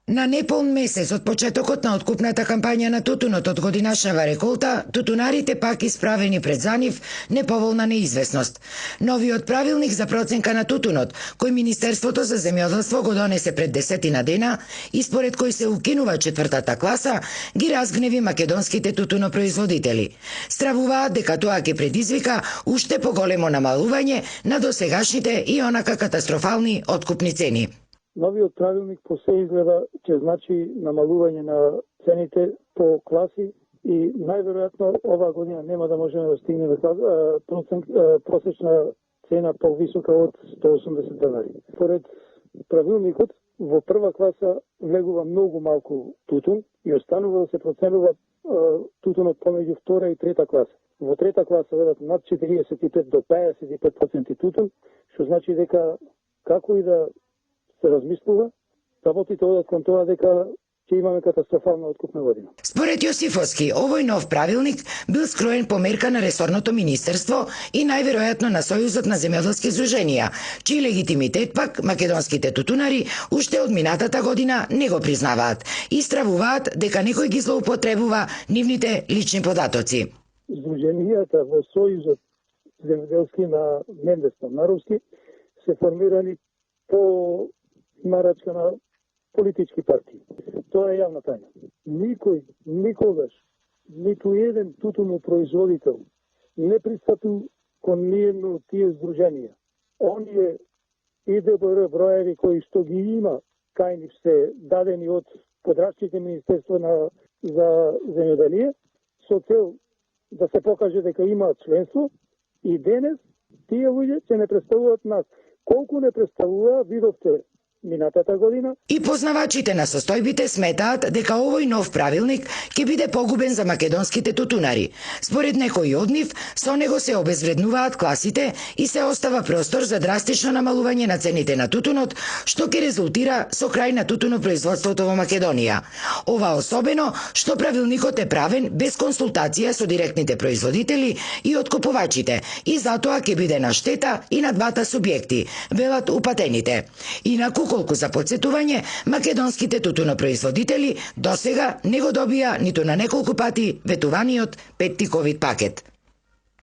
На неполн месец од почетокот на откупната кампања на тутунот од годинашнава реколта, тутунарите пак исправени пред за нив неповолна неизвестност. Новиот правилник за проценка на тутунот, кој Министерството за земјоделство го донесе пред 10 дена и според кој се укинува четвртата класа, ги разгневи македонските тутунопроизводители. Стравуваат дека тоа ќе предизвика уште поголемо намалување на досегашните и онака катастрофални откупни цени. Новиот правилник по се изгледа ќе значи намалување на цените по класи и најверојатно оваа година нема да можеме да стигнеме просечна цена повисока од 180 денари. Според правилникот, во прва класа влегува многу малку тутун и останува да се проценува тутунот помеѓу втора и трета класа. Во трета класа ведат над 45 до 55% тутун, што значи дека како и да се размислува, работите одат кон тоа дека ќе имаме катастрофална откупна година. Според Јосифовски, овој нов правилник бил скроен по мерка на ресорното министерство и најверојатно на Сојузот на земјоделски здруженија, чиј легитимитет пак македонските тутунари уште од минатата година не го признаваат и стравуваат дека некој ги злоупотребува нивните лични податоци. Здруженијата во Сојузот земјоделски на Мендеста Наровски се формирани по нарачка на политички партии. Тоа е јавна тајна. Никој, никогаш, ниту еден тутунопроизводител не пристапил кон ниедно од тие здруженија. Оние ИДБР броеви кои што ги има кај нив се дадени од подрачните Министерство за земјоделие со цел да се покаже дека имаат членство и денес тие луѓе ќе не представуваат нас. Колку не представува, видовте минатата година. И познавачите на состојбите сметаат дека овој нов правилник ќе биде погубен за македонските тутунари. Според некои од нив, со него се обезвреднуваат класите и се остава простор за драстично намалување на цените на тутунот, што ќе резултира со крај на тутунопроизводството во Македонија. Ова особено што правилникот е правен без консултација со директните производители и откупувачите и затоа ќе биде на штета и на двата субјекти, велат упатените. Инаку, колку за подсетување, македонските тутунопроизводители досега не го добија ниту на неколку пати ветуваниот петти ковид пакет.